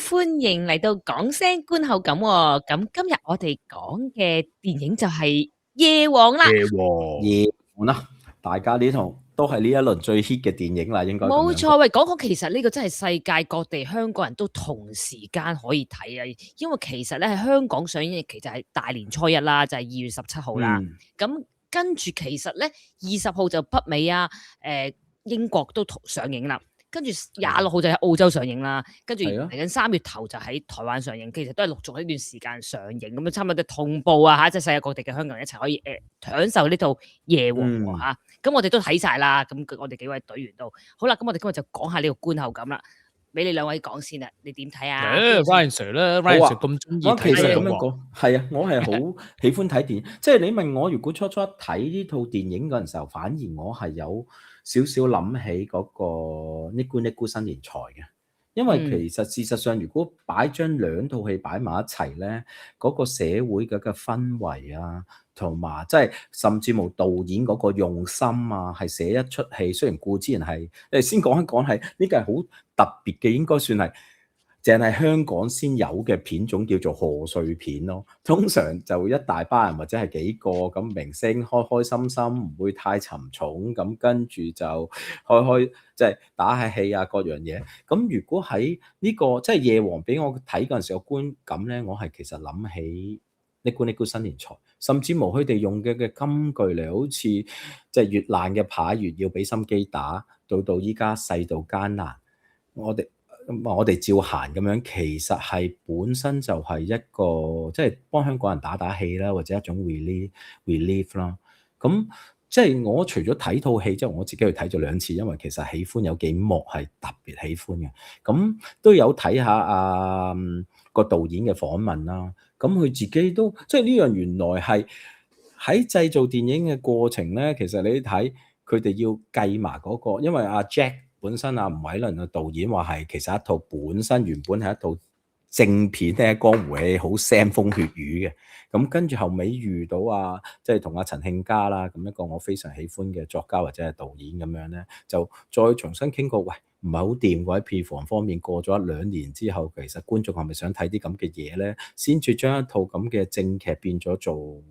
歡迎嚟到講聲觀後感喎。咁今日我哋講嘅電影就係《夜王》啦。夜王啦，大家呢套都係呢一輪最 hit 嘅電影啦，應該咁樣講。冇錯，喂，講其實呢個真係世界各地香港人都同時間可以睇啊，因為其實咧喺香港上映其實係大年初一啦，就係2月17號啦。咁跟住其實咧20號就北美啊、英國都上映啦。跟住26號就喺澳洲上映啦，跟住嚟緊3月頭就喺台灣上映，其實都係陸續喺呢段時間上映，咁樣差唔多都同步啊嚇，即係世界各地嘅香港人一齊可以享受呢套夜王喎嚇。咁我哋都睇晒啦，咁我哋幾位隊員都好啦，咁我哋今日就講下呢個觀後感啦。俾你兩位講先啦，你點睇啊？Ryan Sir 啦，Ryan Sir 咁中意睇。我其實咁樣講，係啊，我係好喜歡睇電影。即係你問我，如果初初睇呢套電影嗰陣時候，反而我係有少少諗起嗰個嚦咕嚦咕新年財嘅，因為其實事實上，如果將兩套戲擺埋一齊咧，嗰個社會嘅氛圍啊，同埋即係甚至乎導演嗰個用心啊，係寫一出戲。雖然固之然係，先講一講係呢個係好特別嘅，應該算係淨係香港先有嘅片種，叫做賀歲片咯。通常就一大班人或者係幾個咁明星開開心心，唔會太沉重，咁跟住就開即係打下戲啊各樣嘢。咁如果喺呢個即係夜王俾我睇嗰陣時嘅觀感咧，我係其實諗起嚦咕嚦咕新年財，甚至乎佢哋用嘅金句嚟，好似即係越爛嘅牌越要俾心機打，到依家世道艱難，我哋照行咁樣，其實係本身就係一個即係幫香港人打氣啦，或者一種 relief 啦。咁即係我除咗睇套戲之後，我自己去睇咗2次，因為其實喜歡有幾幕係特別喜歡嘅。咁都有睇下個導演嘅訪問啦。咁佢自己都即係呢樣，原來係喺製造電影嘅過程咧，其實你睇佢哋要計埋嗰個，因為阿 Jack 本身吳煒倫嘅導演話係其實一套本身原本係一套正片咧，江湖戲好腥風血雨嘅。咁跟住後尾遇到即係同阿陳慶嘉啦，咁一個我非常喜歡嘅作家或者係導演咁樣咧，就再重新傾過，喂，唔係好掂喎，喺票房方面過咗1-2年之後，其實觀眾係咪想睇啲咁嘅嘢咧？先至將一套咁嘅正劇變咗做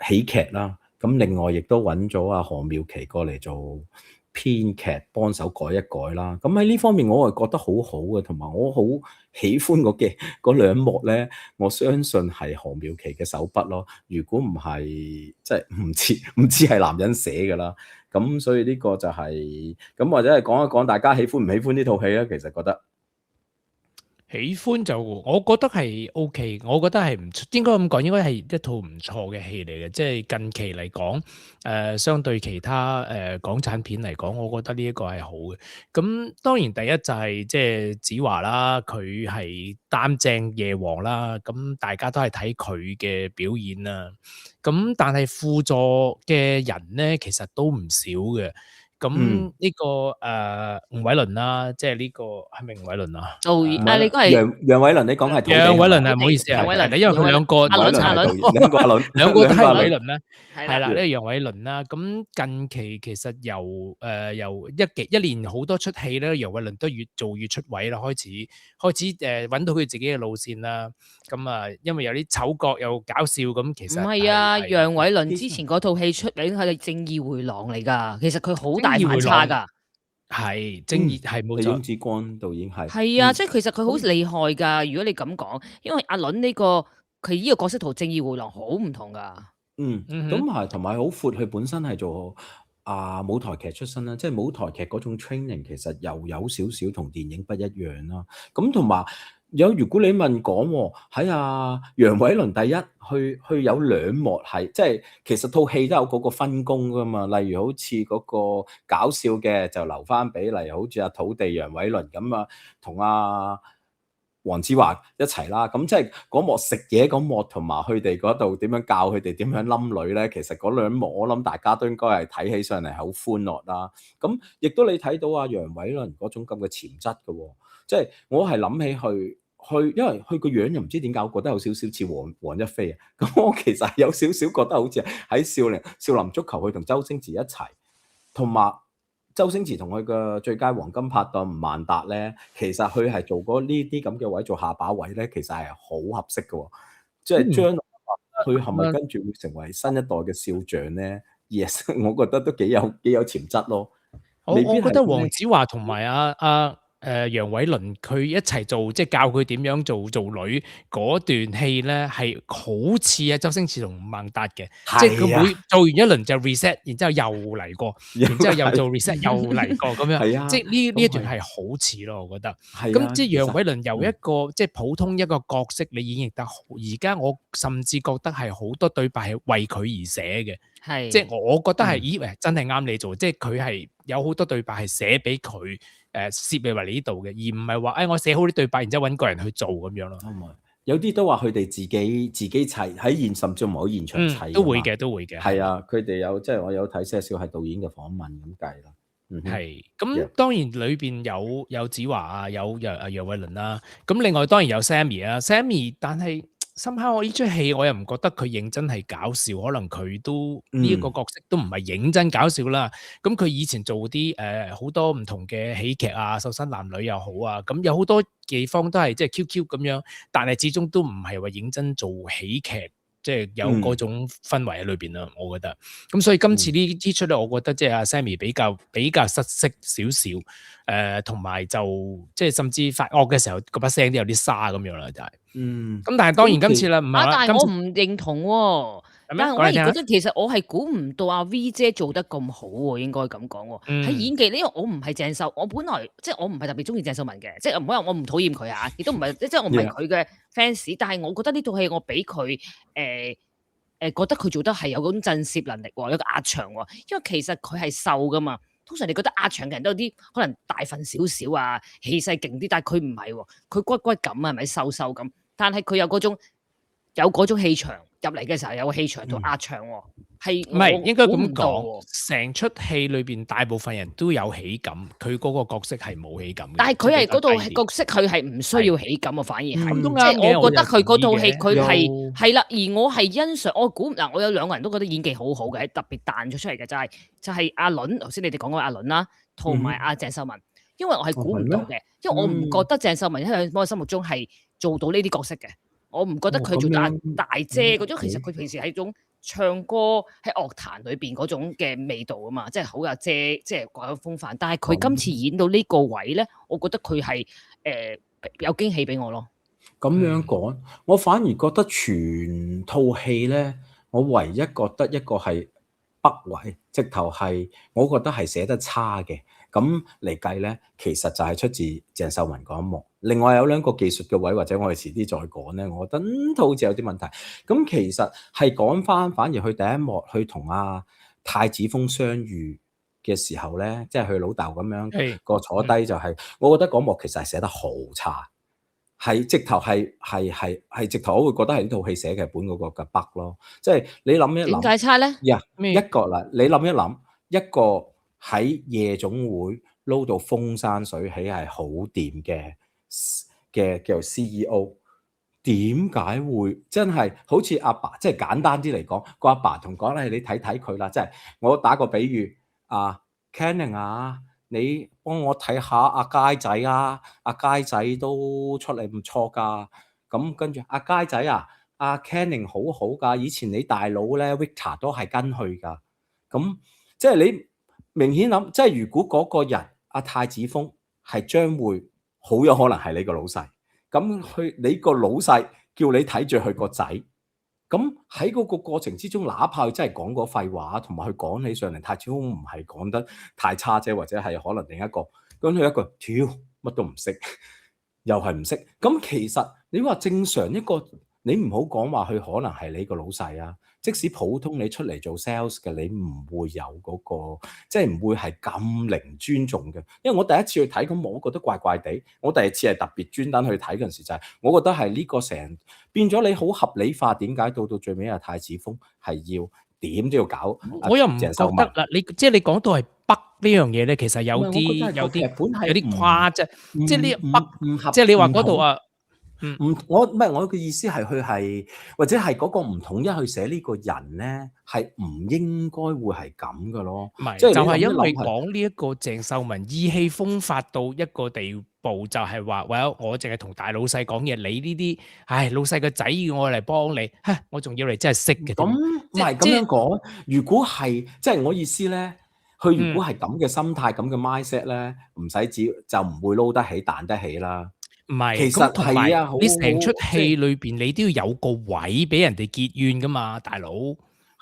喜劇啦。咁另外亦都揾咗何妙琪過嚟做編劇，幫手改一改啦。咁喺呢方面我係覺得好好嘅，同埋我好喜歡嗰2幕咧，我相信係何妙琪嘅手筆咯。如果唔係，即係唔知係男人寫㗎啦。咁所以呢個就係咁，或者係講一講大家喜歡唔喜歡呢套戲咧？其實覺得喜歡就我覺得係 OK， 我覺得係唔應該咁講，應該係一套唔錯嘅戲嚟嘅。即係近期嚟講，相對其他港產片嚟講，我覺得呢一個係好嘅。咁當然第一就係即係子華啦，佢係擔正夜王啦，咁大家都係睇佢嘅表演啦。咁但係輔助嘅人咧，其實都唔少嘅。咁呢個吳煒倫啦，即係呢個係咪吳煒倫啊？你講係楊偉倫，你講係楊偉倫啊，唔好意思啊，因為佢兩個阿倫兩個都係偉倫啦，係啦，呢個楊偉倫啦。咁近期其實由一年好多出戲咧，楊偉倫都越做越出位啦，開始揾到佢自己嘅路線啦。咁因為有啲醜角又搞笑，咁其實唔係啊，楊偉倫之前嗰套戲出名係《正義迴廊》嚟㗎，其實佢好大反差㗎。係正義係冇錯，翁子光導演係啊，即係其實佢好厲害㗎。如果你咁講，因為阿倫佢呢個角色同《正義迴廊》好唔同㗎。咁係同埋好闊，佢本身係做舞台劇出身啦，即係舞台劇嗰種 training 其實又有少少同電影不一樣啦。咁同埋如果你問講喺楊偉倫第一去有2幕係即係其實套戲都有嗰個分工噶嘛。例如好似嗰個搞笑嘅就留翻俾，例如好似土地楊偉倫咁同黃子華一齊啦。咁即係嗰幕食嘢嗰幕，同埋佢哋嗰度點樣教佢哋點樣冧女咧？其實嗰2幕我諗大家都應該係睇起上嚟好歡樂啦。咁亦都你睇到楊偉倫嗰種咁嘅潛質嘅，即係我係諗起因為佢個樣又唔知點解，我覺得有少少似黃一飛啊。咁我其實有少少覺得好似喺少林足球佢同周星馳一齊，同埋周星馳同佢嘅最佳黃金拍檔吳孟達咧，其實佢係做過呢啲咁嘅位做下巴位咧，其實係好合適嘅喎。即係將佢係咪跟住會成為新一代嘅笑匠咧？Yes， 我覺得都幾有潛質咯。我覺得黃子華同埋楊偉倫佢一齊做，即係教佢點樣做女嗰段戲咧，係好似周星馳同吳孟達嘅，即係佢每做完一輪就 reset， 然之後又嚟過，然之後又做 reset 又嚟過咁樣，即係呢一段係好似咯，我覺得。咁即係楊偉倫由一個即係普通一個角色，你演繹得好，而家我甚至覺得係好多對白係為佢而寫嘅。係，即係我覺得係，咦，真係啱你做，即係佢係有好多對白係寫俾佢，攝你嚟呢度嘅，而唔係話，我寫好啲對白，然之後揾個人去做咁樣咯。有啲都話佢哋自己砌喺甚至冇喺現場砌，都會嘅。係啊，佢哋有即係我有睇些少係導演嘅訪問咁計啦。係，咁當然裏邊有子華啊，有楊偉倫啦，咁另外當然有 Sammy 啊 ，Sammy， 但係。深刻我呢出戲我又唔覺得佢認真係搞笑，可能佢都呢一個角色都唔係認真搞笑啦。咁佢以前做啲好多唔同嘅喜劇啊，瘦身男女又好啊，咁有好多地方都係即係 QQ 咁樣，但係始終都唔係話認真做喜劇，即係有嗰種氛圍喺裏邊啦。我覺得咁所以今次呢出咧，我覺得即係阿 Sammy 比較失色少少，同埋就即係甚至發惡嘅時候嗰把聲都有啲沙咁樣啦，就係。咁但係當然今次啦，唔係啦，但係我唔認同喎。但係我而覺得其實我係估唔到阿 V 姐做得咁好喎，應該咁講喎。喺演技呢，因為我唔係鄭秀，我本來即係我唔係特別中意鄭秀文嘅，即係唔好話我唔討厭佢啊，亦都唔係即係我唔係佢嘅 fans， 但係我覺得呢套戲我俾佢覺得佢做得係有嗰種震懾能力喎，有個壓場喎，因為其實佢係瘦噶嘛。通常你覺得壓場嘅人都有啲可能大份少少啊，氣勢勁啲，但係佢唔係喎，佢骨骨感啊，係咪瘦咁？但係佢有嗰種氣場入嚟嘅時候，有個氣場同壓場喎，係唔係應該咁講？成出戲裏邊大部分人都有喜感，佢嗰個角色係冇喜感嘅。但係佢係嗰套角色，佢係唔需要喜感啊，反而係即係我覺得佢嗰套戲佢係啦，而我係欣賞我估嗱，我有兩個人都覺得演技好好嘅，特別彈咗出嚟嘅就係阿倫，頭先你哋講嗰個阿倫啦，同埋阿鄭秀文，因為我係估唔到嘅，因為我唔覺得鄭秀文喺我心目中係做到呢啲角色嘅。我唔覺得佢做大姐嗰種，其實佢平時係一種唱歌喺樂壇裏邊嗰種嘅味道啊嘛，即係好有姐，即係掛有風範。但係佢今次演到呢個位咧，我覺得佢係有驚喜俾我咯。咁樣講，我反而覺得全套戲咧，我唯一覺得一個係北位，直頭係我覺得係寫得差嘅。咁嚟計咧，其實就係出自鄭秀文嗰一幕。另外有兩個技術嘅位，或者我哋遲啲再講咧，我覺得都好似有啲問題。咁其實係講翻，反而佢第一幕去同阿太子峰相遇嘅時候咧，即係佢老豆咁樣個坐低就係，我覺得嗰幕其實係寫得好差，係直頭係直頭，我會覺得係呢套戲寫劇本嗰個嘅 bug 咯。即係你諗一諗，點解差咧？一個啦，你諗一諗，一個喺夜總會撈到風生水起係好掂嘅叫做 CEO， 點解會真係好似阿爸？即係簡單啲嚟講，個阿爸同講咧，你睇睇佢啦。即係我打個比喻，Canning 啊，你幫我睇下阿佳仔啊，阿佳仔都出嚟唔錯㗎。咁跟住阿佳仔啊，阿 Canning 好好㗎，以前你大佬咧 Victor 都係跟佢㗎。咁即係你明顯諗，即係如果嗰個人阿太子峰係將會好有可能係你個老細，咁你個老細叫你睇住佢個仔，咁喺嗰個過程之中，哪怕佢真係講嗰廢話，同埋佢講起上嚟，太子峰唔係講得太差啫，或者係可能另一個，咁佢一個屌乜都唔識，又係唔識。咁其實你話正常一個，你唔好講話佢可能係你個老細啊。即使普通你出嚟做 sales 嘅，你唔會有嗰個，即係唔會係咁零尊重嘅。因為我第一次去睇，咁我覺得怪怪地。我第二次係特別專登去睇嗰陣時，就係我覺得係呢個成變咗你好合理化，點解到最尾太子峰係要點都要搞？我又唔覺得啦，即係你講到係北呢樣嘢咧，其實有啲誇啫。即係呢北，即係你話嗰度啊。我唔係我嘅意思係佢係或者係嗰個唔統一去寫呢個人咧，係唔應該會係咁嘅咯。唔係，即係就係因為你諗講呢一個鄭秀文意氣風發到一個地步，就係話，喂，我淨係同大老細講嘢，你呢啲，唉，老細個仔要我嚟幫你，我仲要你真係識嘅。咁唔係咁樣講，如果係即係我意思咧，佢如果係咁嘅心態、咁嘅 mindset 咧，唔使就唔會撈得起、彈得起啦。唔係，其實同埋係啊，你成出戲裏邊，你都要有個位俾人哋結怨噶嘛，大佬。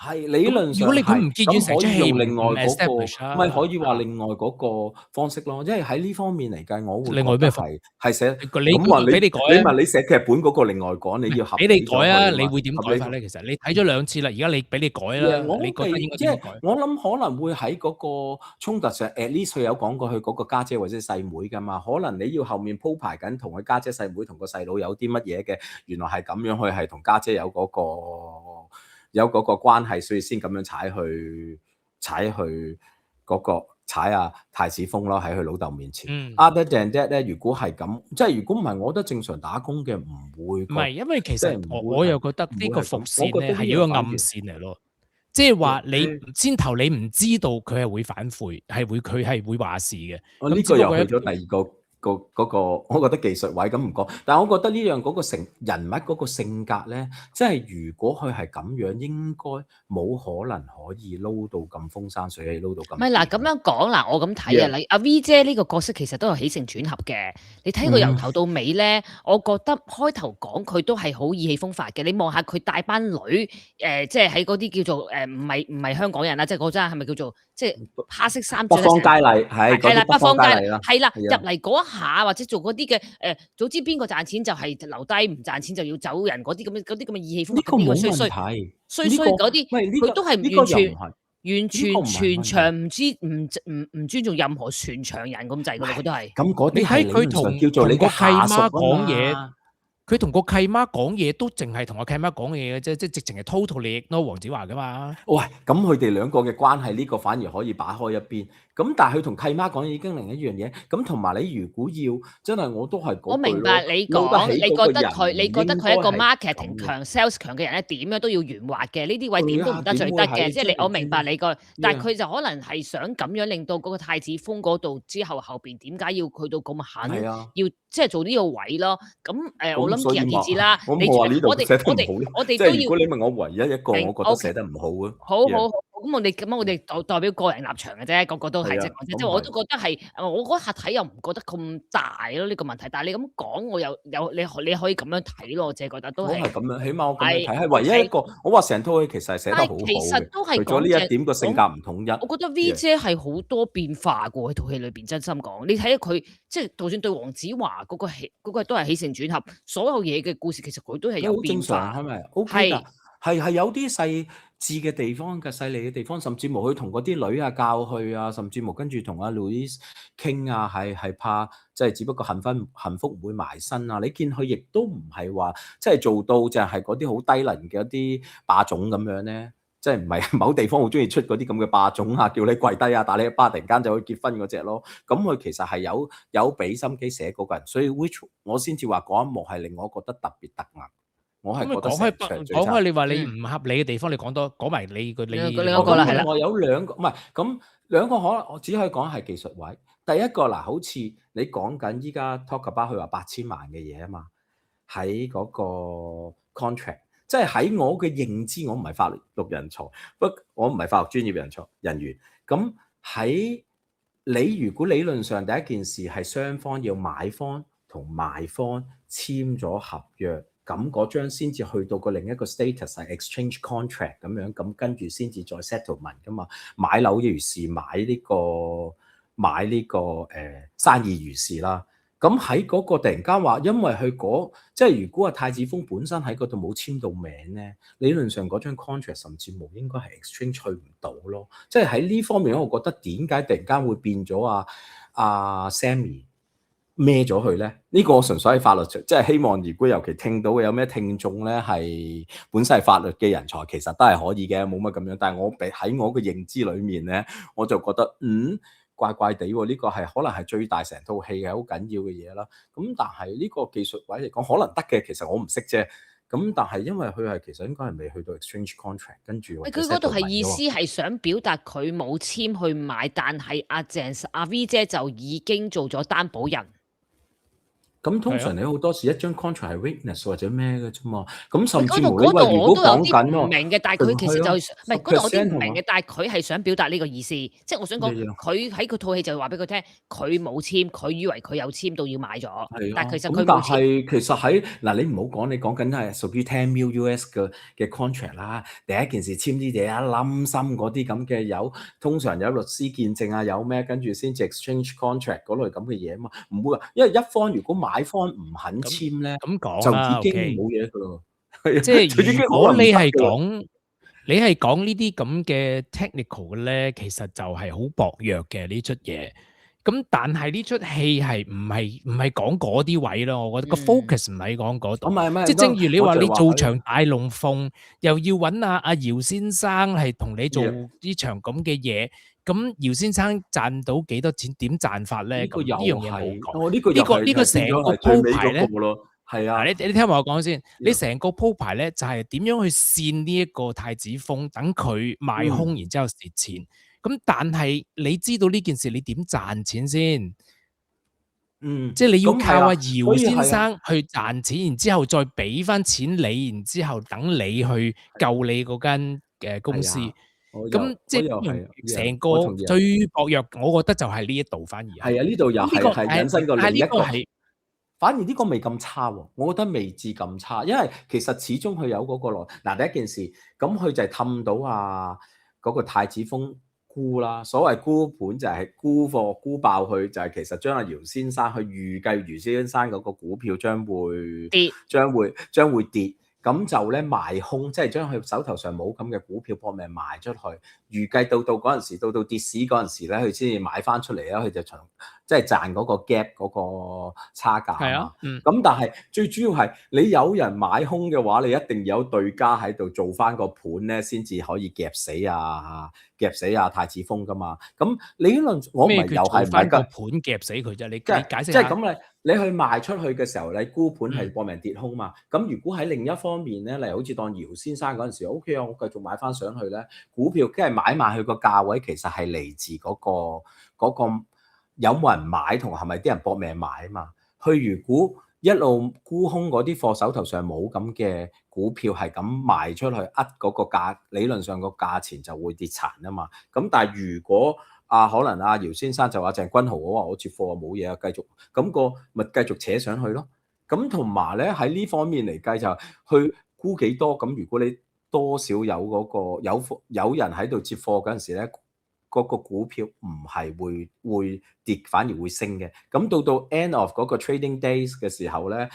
係理論上，如果你佢唔結怨，成出戲用另外嗰個，咪可以話啊另外嗰個方式咯。因為喺呢方面嚟計，我會另外咩係寫咁話俾你改啊？你問你寫劇本嗰個另外講，你要合俾你改啊？你會點改法咧？其實你睇咗2次啦，而家你俾你改啦，你覺得應該點改？我諗可能會喺嗰個衝突上 ，at least 佢有講過佢嗰個家姐或者細妹噶嘛。可能你要後面鋪排緊同佢家姐細妹同個細佬有啲乜嘢嘅，原來係咁樣，佢係同家姐有嗰個關係，所以先咁樣踩阿太子峰咯，喺佢老豆面前。Other than that 咧，如果係咁，即係如果唔係，我覺得正常打工嘅唔會。唔係，因為其實我又覺得呢個伏線咧係一個暗線嚟咯，即係話你先頭你唔知道佢係會反悔，佢係會話事嘅。咁呢個又去咗第二個。我覺得技術位咁唔講，但係我覺得呢樣嗰個人物嗰個性格咧，即係如果佢係咁樣，應該冇可能可以撈到咁風生水起，撈到咁。唔係嗱，咁樣講嗱，我咁睇啊，你阿 V 姐呢個角色其實都有起承轉合嘅。你睇佢由頭到尾咧，我覺得開頭講佢都係好意氣風發嘅。你望下佢帶班女，即係喺嗰啲叫做唔係香港人啦，即係嗰陣係咪叫做即係黑色衫？北方佳麗係啦，北方佳麗啦，係啦，入嚟嗰下或者做嗰啲嘅早知邊個賺錢就係留低，唔賺錢就要走人嗰啲咁嘅意氣風發嗰啲個衰嗰啲，佢都係完全全場唔尊重任何全場人咁滯㗎嘛，佢都係。咁嗰啲係佢同叫做你個嘅下屬講嘢。佢同個契媽講嘢都淨係同個契媽講嘢嘅啫，即係直情係 totally ignore黃子華噶嘛。喂，咁佢哋兩個嘅關係呢個反而可以擺開一邊。咁但係佢同契媽講已經另一樣嘢。咁同埋你如果要真係我都係我明白你講，你覺得佢係一個 marketing 強 sales 強嘅人咧，點樣都要圓滑嘅。呢啲位點都唔得罪得嘅。即係我明白你個，但係佢就可能係想咁樣令到嗰個太子峰嗰度之後邊點解要去到咁狠，要即係做呢個位咯。咁我諗見仁見智啦。我冇話呢度寫得唔好。我哋都要。如果你問我唯一一個，我覺得寫得唔好啊。好。咁我哋代表個人立場嘅啫，個個都係即係我都覺得係，我嗰下睇又唔覺得咁大咯呢個問題。但係你咁講，我又有你可以咁樣睇咯，我淨係覺得都係。我係咁樣，起碼我咁樣睇係唯一一個。我話成套戲其實係寫得好好嘅。其實都係除咗呢一點個性格唔統一。我覺得 V 姐係好多變化嘅喎，喺套戲裏邊，真心講，你睇下佢即係就算對黃子華嗰個都係起承轉合，所有嘢嘅故事其實佢都係有變化。係咪 ？OK 㗎，係有啲細緻嘅地方嘅細膩嘅地方，甚至乎佢同嗰啲女啊教佢啊，甚至乎跟住同阿 Louise 傾啊，係怕即係只不過幸福唔會埋身啊。你見佢亦都唔係話即係做到就係嗰啲好低能嘅一啲霸總咁樣咧，即係唔係某地方好中意出嗰啲咁嘅霸總啊，叫你跪低啊，打你一巴，突然間就去結婚嗰隻咯。咁佢其實係有俾心機寫嗰個人，所以 which 我先至話嗰一幕係令我覺得特別突兀。我係覺得講開，你話你唔合理嘅地方，你講埋你另一個啦，係啦。我有兩個，唔係咁兩個可能我只可以講係技術位。第一個嗱，好似你講緊依家 talk about 佢話8000萬嘅嘢啊嘛，喺嗰個 contract， 即係喺我嘅認知，我唔係法律人才，我唔係法律專業人員。咁喺你如果理論上第一件事係雙方要買方同賣方簽咗合約。咁嗰張先至去到個另一個 status 係 exchange contract 咁樣，咁跟住先至再 settlement 噶嘛。買樓如是，買呢個生意如是啦。咁喺嗰個突然間話，因為佢即係如果係太子峰本身喺嗰度冇簽到名咧，理論上嗰張 contract 甚至冇應該係 exchange 去唔到咯。即係喺呢方面，我覺得點解突然間會變咗阿 Sammy？孭咗佢咧？呢個我純粹係法律，即係希望如果尤其聽到有咩聽眾咧係本身係法律嘅人才，其實都係可以嘅，冇乜咁樣。但係我喺我嘅認知裏面咧，我就覺得怪怪地喎，呢個係可能係最大成套戲係好緊要嘅嘢啦。咁但係呢個技術位嚟講，可能得嘅，其實我唔識啫。咁但係因為佢係其實應該係未去到 exchange contract，跟住佢嗰度係意思係想表達佢冇簽去買，但係阿 V 姐就已經做咗擔保人。咁通常你好多時一張 contract 係 witness 或者咩嘅啫嘛，咁甚至乎嗰度我都有講緊啲唔明嘅，但係佢其實就唔係嗰度我啲唔明嘅，但係佢係想表達呢個意思，即係我想講佢喺個套戲就話俾佢聽，佢冇簽，佢以為佢有簽到要買咗，但係其實佢冇簽。但係其實喺嗱你唔好講，你講緊係屬於10 mil US 嘅 contract 啦。第一件事簽啲嘢一冧心嗰啲咁嘅有，通常有律師見證啊，有咩跟住先至 exchange contract 嗰類咁嘅嘢啊嘛，唔會啊，因為一方如果買方唔肯簽咧，咁講就已經冇嘢噶咯。即係如果你係講呢啲咁嘅 technical 嘅咧，其實就係好薄弱嘅呢出嘢。咁但係呢出戲係唔係講嗰啲位咯？我覺得個 focus 唔係講嗰度。即係正如你話你做場大龍鳳，又要揾阿姚先生係同你做呢場咁嘅嘢。咁姚先生賺到幾多錢？點賺法咧？咁呢樣嘢冇講。呢個成個鋪排咧，係啊，你聽我講先。你成個鋪排咧就係點樣去煽呢一個太子峰，等佢賣空，然之後蝕錢。咁但係你知道呢件事你點賺錢先？即係你要靠阿姚先生去賺錢，然之後再俾翻錢你，然之後等你去救你嗰間公司。咁即係成個最薄弱，我覺得就係呢一度反而係啊，呢度又係引申過另一個。反而呢個未咁差喎，我覺得未至咁差，因為其實始終佢有嗰個內嗱第一件事，咁佢就係氹到嗰個太子峰沽啦。所謂沽盤就係沽貨沽爆佢，就係其實將阿姚先生去預計姚先生嗰個股票將會跌。咁就咧賣空，即係將佢手頭上冇咁嘅股票搏命賣出去，預計到嗰陣時，到跌市嗰陣時咧，佢先至買翻出嚟啦，佢就即係賺嗰個 gap 嗰個差價啊嘛。咁但係最主要係你有人買空嘅話，你一定有對家喺度做翻個盤咧，先至可以夾死太子峰噶嘛。咁理論我唔係又係唔係個盤夾死佢啫？你解釋即係咁你去賣出去嘅時候，你沽盤係搏命跌空嘛。咁如果喺另一方面咧，例如好似當姚先生嗰陣時 ，OK 啊，我繼續買翻上去咧，股票即係買賣佢個價位，其實係嚟自嗰個有冇人買同係咪啲人搏命買啊嘛。佢如果一路沽空嗰啲貨，手頭上冇咁嘅股票係咁賣出去，嗰個價理論上個價錢就會跌殘啊嘛。咁但係如果可能姚先生就話鄭君豪我話我接貨冇嘢啊，繼續咁咪繼續扯上去咯。咁同埋咧喺呢方面嚟計就去沽幾多，咁如果你多少有嗰個有人喺度接貨嗰陣時咧，嗰個股票唔係會跌，反而會升嘅。咁到 end of 嗰個 trading days 嘅時候咧，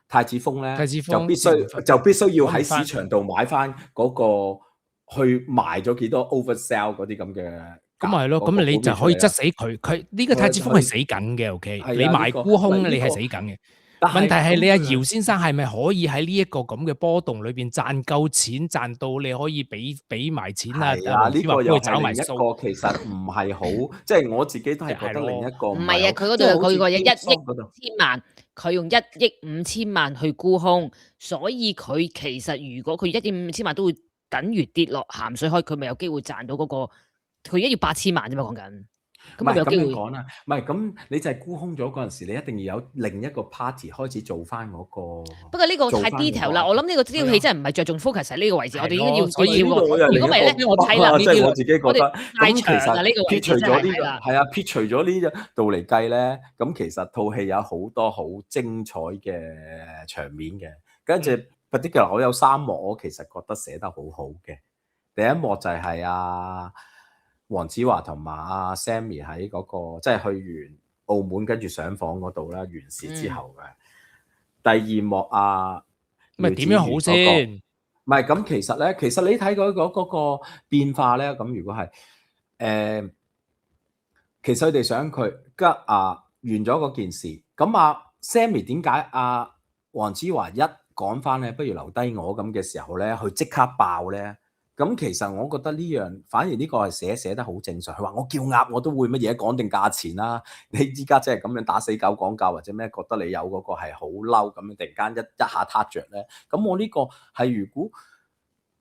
太子峰咧就必須要喺市場度買翻嗰個。去賣咗幾多 oversell 嗰啲咁嘅，咁咪係咯，咁你就可以質死佢。佢呢個太子峰係死緊嘅 ，OK？你賣沽空你係死緊嘅。問題係你阿姚先生係咪可以喺呢一個咁嘅波動裏邊賺夠錢，賺到你可以俾埋錢啊？呢個又係另一個其實唔係好，即係我自己都係覺得另一個唔係啊，佢嗰度佢個1億5千萬，佢用1億5千萬去沽空，所以佢其實如果佢1億5千萬都會。等於跌落鹹水海，佢咪有機會賺到嗰個？佢1億8千萬啫嘛，講緊。咁咪有機會講啦，唔係咁你就係沽空咗嗰陣時，你一定要有另一個 party 開始做翻嗰個。不過呢個太 detail 啦，我諗呢個呢套戲真係唔係着重 focus 喺呢個位置，我哋應該要跳過。如果唔係咧，我睇啦，即係我自己覺得太長啦呢個位置。撇除咗呢個係啊，撇除咗呢度嚟計咧，咁其實套戲有好多好精彩嘅場面嘅，跟住。particular 我有3幕，我其實覺得寫得好好嘅。第一幕就係黃子華同埋Sammy 喺嗰個即係去完澳門跟住上訪嗰度啦，完事之後嘅。第二幕咪點樣好先？唔係咁，其實你睇嗰個變化咧，咁如果係其實佢哋想佢完咗嗰件事，咁Sammy 點解黃子華一講翻咧，不如留低我咁嘅時候咧，佢即刻爆咧，咁其實我覺得呢樣反而呢個係寫得好正常。佢話我叫鴨我都會乜嘢講定價錢啦。你依家即係咁樣打死狗講價或者咩，覺得你有嗰個係好嬲咁樣，突然間一下撻着咧。咁我呢個係如果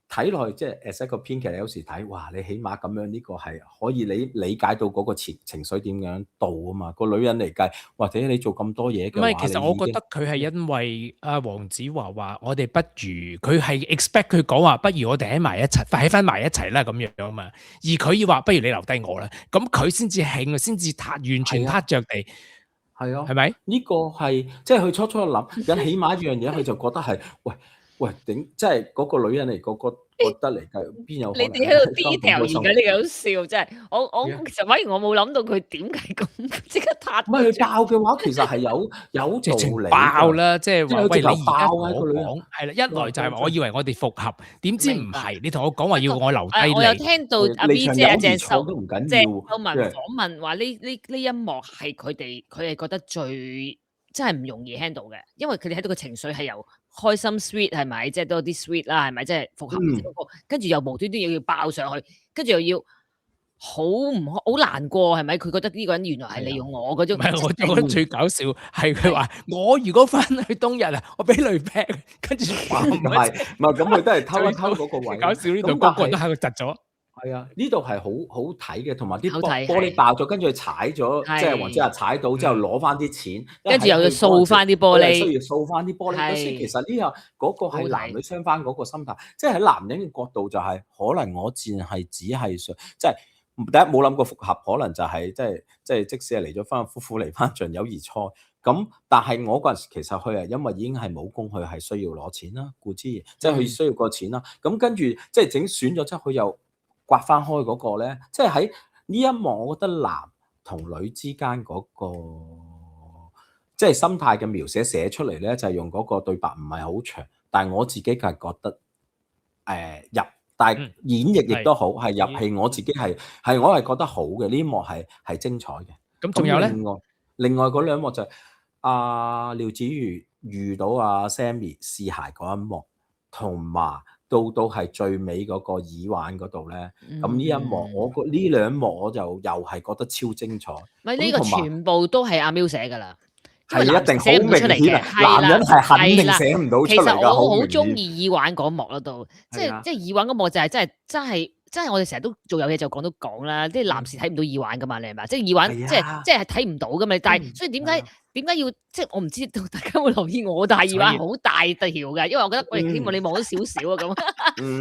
睇落去即係 as 一個編劇，你有時睇哇，你起碼咁樣呢個係可以你理解到嗰個情緒點樣到啊嘛。個女人嚟計，或者你做咁多嘢嘅話，唔係，其實我覺得佢係因為阿黃子華話我哋不如，佢係 expect 佢講話不如我哋喺埋一齊，喺翻埋一齊啦咁樣嘛。而佢要話不如你留低我啦，咁佢先至興，先至完全撻着地。係啊，係咪？呢個係即係佢初初諗，咁起碼一樣嘢，佢就覺得係喂頂，即係嗰個女人嚟，覺得嚟計邊有可能？你哋喺度 detail 而家呢個好笑，真係我其實反而我冇諗到佢點解咁即刻撻。唔係佢爆嘅話，其實係有道理。爆啦，即係話喂，你而家爆我講係啦，一來就係話我以為我哋復合，點知唔係？你同我講話要我留低你。我有聽到阿 B 姐阿鄭秀都唔緊要。鄭秀文訪問話呢一幕係佢係覺得最真係唔容易 handle 嘅，因為佢哋喺度個情緒係由開心 sweet 係咪？即係都有啲 sweet 啦，係咪？即係復合嗰個，跟住又無端端又要爆上去，跟住又要好難過係咪？佢覺得呢個人原來係利用我嗰種。唔係，我覺得最搞笑係佢話：我如果翻去冬日啊，我俾雷劈，跟住唔係咁佢都係偷一偷嗰個位。搞笑呢度個個都喺度窒咗。係啊，呢度係好睇嘅，同埋啲玻璃爆咗，跟住佢踩咗，即係或者係踩到之後攞翻啲錢，跟住又要掃翻啲玻璃，需要掃翻啲玻璃。所以其實呢個嗰個係男女雙方嗰個心態，即係喺男人嘅角度就係可能我只係想即係第一冇諗過復合，可能就係即使係離咗婚夫婦離翻盡友誼賽咁，但係我嗰陣時其實佢係因為已經係冇工，佢係需要攞錢啦，故之即係佢需要個錢啦。咁跟住即係整選咗之後，佢又刮翻開嗰個咧，即係喺呢一幕，我覺得男同女之間嗰個即係心態嘅描寫寫出嚟咧，就係用嗰個對白唔係好長，但係我自己係覺得入，但係演繹亦都好，係入戲，我自己係我係覺得好嘅，呢一幕係精彩嘅。咁仲有咧？另外嗰兩幕就係阿廖子妤遇到阿 Sammy 試鞋嗰一幕，同埋到係最尾嗰個耳環嗰度咧，咁呢一幕我呢兩幕我就又係覺得超精彩。咪呢個全部都係阿 Miu 寫㗎啦，係一定好明顯啊！男人係肯定寫唔到出嚟㗎。其實我好中意耳環嗰幕嗰度，即係耳環嗰幕就係真係我哋成日都做有嘢就講啦，即係男士睇唔到耳環㗎嘛，你係咪？即係耳環即係睇唔到㗎嘛，但係所以點解要即係我唔知道大家會留意我戴耳環好大條㗎，因為我覺得我希望你望到少少啊咁，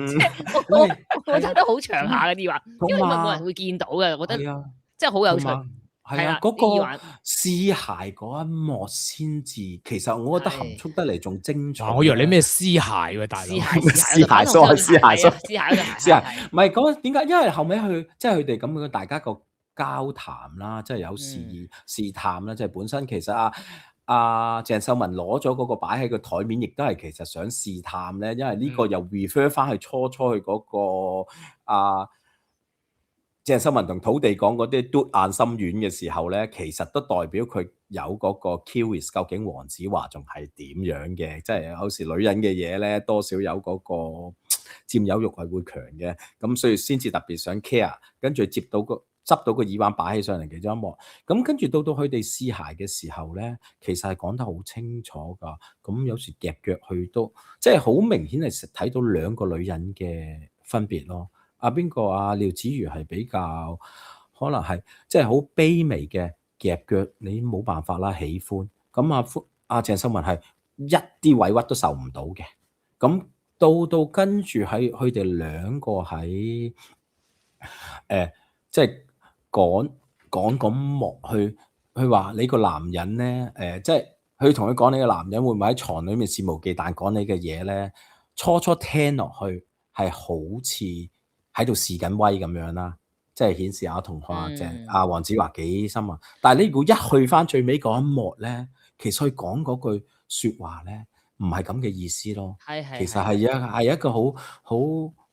即係我覺得好長下嘅耳環，因為冇人會見到嘅，我覺得真係好有趣。係啊，嗰個試鞋嗰一幕先至，其實我覺得含蓄得嚟仲精彩。我以為你咩試鞋喎，大佬？試鞋梳，唔係講點解？因為後尾佢即係佢哋咁樣，大家個交談啦，即係有試探啦，即係本身其實阿鄭秀文攞咗嗰個擺喺個台面，亦都係其實想試探咧，因為呢個又 refer 翻去初去嗰個鄭秀文同土地講嗰啲篤眼心軟嘅時候咧，其實都代表佢有嗰個 curious，究竟黃子華仲係點樣嘅？即係有時女人嘅嘢咧，多少有嗰個佔有慾係會強嘅，咁所以先至特別想 care，跟住執到個耳環擺起上嚟其中一幕，咁跟住到佢哋試鞋嘅時候咧，其實係講得好清楚㗎。咁有時夾腳去都即係好明顯係睇到兩個女人嘅分別咯。廖子妤係比較可能係即係好卑微嘅夾腳，你冇辦法啦，喜歡。咁阿鄭秀文係一啲委屈都受唔到嘅。咁到跟住喺佢哋兩個喺即係講咁幕去話你個男人咧，即係佢同佢講你個男人會唔會喺床裏面肆無忌憚講你嘅嘢咧？初聽落去係好似喺度試緊威咁樣啦，即係顯示阿同學阿黃子華幾深啊！但係你如果一去翻最尾嗰一幕咧，其實佢講嗰句説話咧，唔係咁嘅意思咯。其實係一個好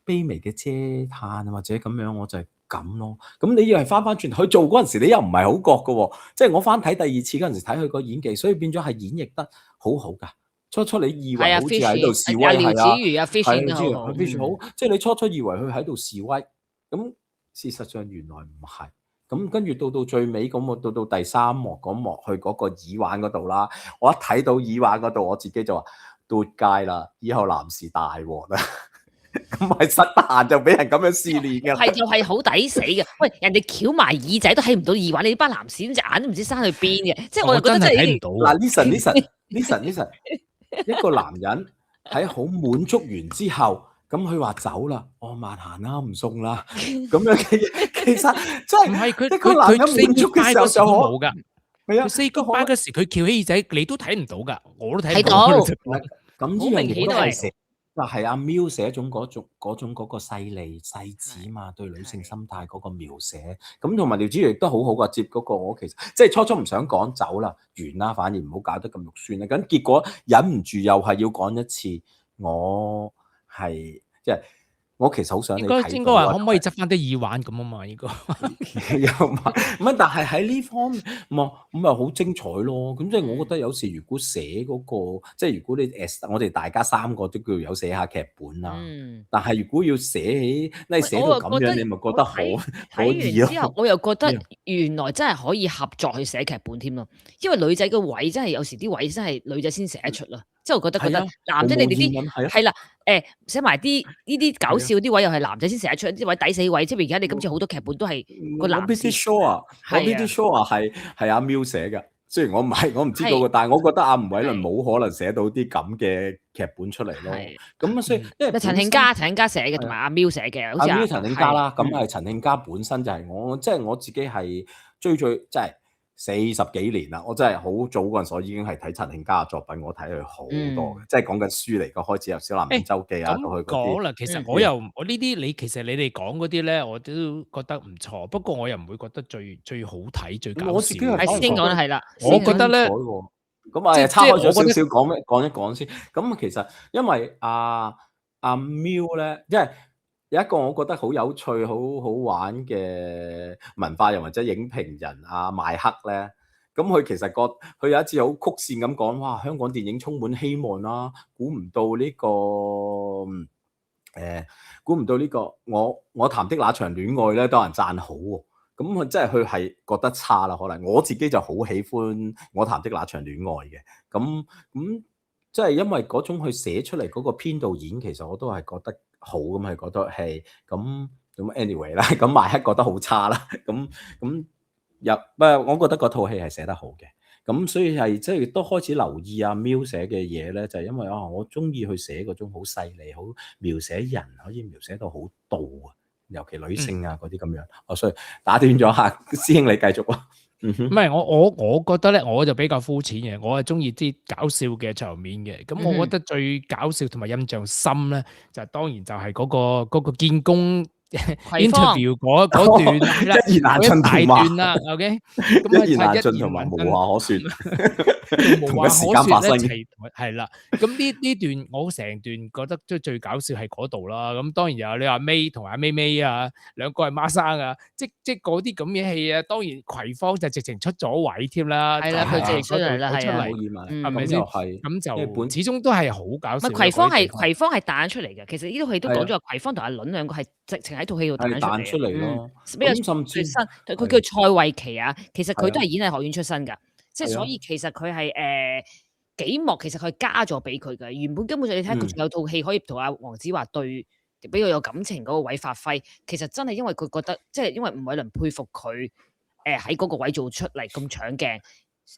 卑微嘅嗟嘆或者咁樣，我就係咁咯。咁你要係翻轉佢做嗰陣時，你又唔係好覺嘅喎。即係我翻睇第二次嗰陣時睇佢個演技，所以變咗係演繹得好好㗎。初你以係啊為好似喺度示威，阿廖係啊，子瑜啊係 Fish 啊，演得好好， Fish 好，即係你初以為佢喺度示威，咁事實上原來唔係。咁跟住到最尾咁，我到第三幕嗰幕去嗰個耳環嗰度啦，我一睇到耳環嗰度，我自己就話都街啦，以後男士大鑊啦，咁係實得閒就俾人咁樣試煉嘅，係就係好抵死嘅。喂，人哋翹埋耳仔都睇唔到耳環，你呢班男士隻眼都唔知生去邊嘅，即係我就覺得真係睇唔到。嗱，listen，一個男人喺好滿足完之後。咁佢話走啦，我慢行啦，唔送啦。咁樣其實真係唔係佢一個男人滿足嘅時候就冇㗎。係啊，佢 say goodbye嗰時，佢翹起耳仔，你都睇唔到㗎，我都睇到。咁呢樣嘢都係寫，就係阿 Miu 寫種嗰個細膩細緻嘛，對女性心態嗰個描寫。咁同埋廖子瑜亦都好好㗎，接嗰個我其實即係初唔想講走啦，完啦，反而唔好搞得咁肉酸啦。咁結果忍唔住又係要講一次，我係即係我其實好想你睇到應該話可唔可以執翻啲耳環咁啊嘛？應該又唔係，但係喺呢方面咁咪好精彩咯。咁即係我覺得有時如果寫嗰個，即係如果你我哋大家三個都叫有寫下劇本啦。但係如果要寫起，你寫到咁樣，你咪覺得好可以咯。睇完之後，我又覺得原來真係可以合作去寫劇本添咯。因為女仔嘅位真係有時啲位真係女仔先寫得出啦。即係我覺得男仔你哋啲係啦，寫埋啲呢啲搞笑啲位又係男仔先寫得出，啲位抵死位。即係而家你今次好多劇本都係個男士。我呢啲 show 係阿 Miu 寫嘅，雖然我唔知道嘅，但係我覺得阿吳偉倫冇可能寫到啲咁嘅劇本出嚟咯。咁所以因為陳慶嘉寫嘅，同埋阿 Miu 寫嘅，好似阿 Miu 陳慶嘉啦。咁係陳慶嘉本身就係我自己係追即係。40幾年啦，我真係好早嗰陣時，我已經係睇陳慶嘉嘅作品，我睇佢好多嘅，即係講緊書嚟嘅，開始由《小男人周記》啊，到去嗰啲。講啦，其實我呢啲其實你哋講嗰啲咧，我都覺得唔錯。不過我又唔會覺得最好睇、最搞笑。我自己係先講啦，係啦。我覺得咧，咁差開咗少少講一講先。咁其實因為阿 Miu 咧，因為有一個我覺得好有趣、好好玩嘅文化人或者影評人阿麥克咧，咁佢其實佢有一次好曲線咁講，哇！香港電影充滿希望啦，估唔到呢個我談的那場戀愛咧，多人讚好喎。咁佢真係佢係覺得差啦，可能我自己就好喜歡我談的那場戀愛嘅。咁即係因為嗰種佢寫出嚟嗰個編導演，其實我都係覺得好咁，係覺得係咁 anyway 啦。咁麥克覺得好差啦。咁我覺得嗰套戲係寫得好嘅。咁所以係即係都開始留意阿 Miu 寫嘅嘢咧，就係因為我中意去寫嗰種好細膩、好描寫人可以描寫到好到啊，尤其女性啊嗰啲咁樣。所以打斷咗下，師兄你繼續啊。唔係我覺得咧，我就比較膚淺嘅，我係中意啲搞笑嘅場面嘅。咁我覺得最搞笑同埋印象深咧，就當然就係嗰個見工 interview 嗰段啦，一言難盡大段啦。OK， 咁一言難盡同埋無話可説，無話可説咧，係啦。咁呢段我成段覺得最搞笑係嗰度啦。咁當然有你話 May 同阿 May 啊，兩個係孖生啊，即嗰啲咁嘅戲啊。當然葵芳就直情出咗位添啦，係啦，佢直情出嚟啦，係啊，係咪先？咁就始終都係好搞笑。葵芳係彈出嚟嘅，其實呢套戲都講咗話，葵芳同阿倫兩個係直情喺套戲度彈出嚟咯。比較甚至新，佢叫蔡慧琪啊，其實佢都係演藝學院出身㗎，即係所以其實佢係幾幕，其實佢加咗俾佢嘅。原本根本上你睇佢仲有套戲可以同阿黃子華對，俾佢有感情嗰個位發揮。其實真係因為佢覺得，即係因為吳偉倫佩服佢喺嗰個位做出嚟咁搶鏡。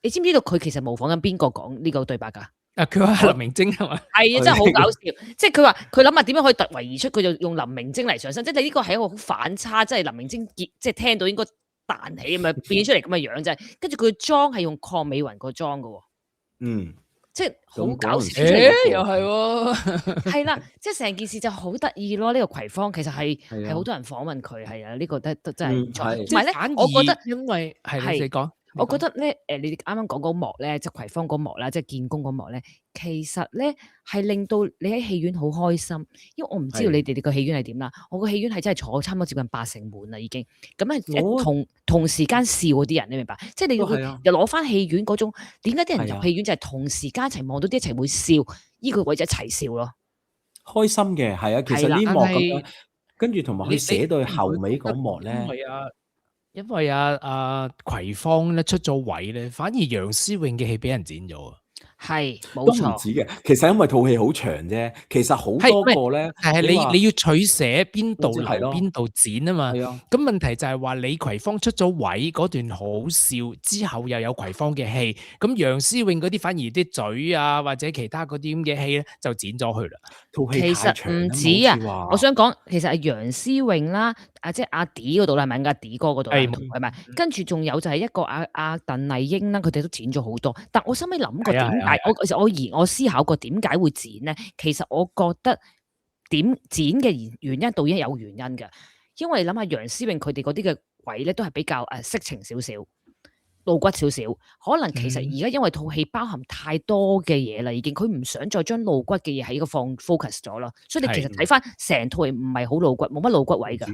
你知唔知道佢其實模仿緊邊個講呢個對白㗎？佢話林明晶係嘛？係啊，真係好搞笑。即係佢話佢諗下點樣可以突圍而出，佢就用林明晶嚟上身。即係你呢個係一個好反差，即係林明晶即係聽到應該彈起咁樣變出嚟咁嘅樣啫。跟住佢嘅妝係用鄺美雲個妝㗎喎。即係好搞笑。又係喎。係啦，即係成件事就好得意咯。呢個葵芳其實係好多人訪問佢，係啊，呢個都真係唔錯。同埋咧，我覺得因為係你講。我覺得咧，你哋啱啱講嗰幕咧，即係葵芳嗰幕啦，即係建功嗰幕咧，其實咧係令到你喺戲院好開心，因為我唔知道你哋個戲院係點啦。我個戲院係真係坐差唔多接近80滿啦，已經。咁係同時間笑嗰啲人，你明白？即係你又攞翻戲院嗰種，點解啲人入戲院就係同時間一齊望到啲一齊會笑，呢個位就一齊笑咯。開心嘅係啊，其實呢幕咁樣，跟住同埋佢寫到後尾嗰幕咧。因為葵芳咧出咗位咧，反而楊思穎嘅戲俾人剪咗啊！係冇都錯，唔止嘅，其實因為套戲好長啫，其實好多個咧，係你要取捨邊度留邊度剪啊嘛。係啊，咁問題就係話你葵芳出咗位嗰段好笑，之後又有葵芳嘅戲，咁楊思穎嗰啲反而啲嘴啊或者其他嗰啲咁嘅戲咧就剪咗去啦。套戲其實唔止啊，我想講其實係楊思穎啦，即係阿 D 嗰度啦，係咪阿 D 哥嗰度係咪？跟住仲有就係一個阿鄧麗英啦，佢哋都剪咗好多。但我收尾諗過點解，我思考過點解會剪咧？其實我覺得點剪嘅原因導演有原因嘅，因為你諗下楊思穎佢哋嗰啲嘅位咧都係比較色情少少。露骨少少，可能其實而家因為套戲包含太多嘅嘢啦，已經佢唔想再將露骨嘅嘢喺個放 focus 咗咯，所以你其實睇翻成套戲唔係好露骨，冇乜露骨位㗎。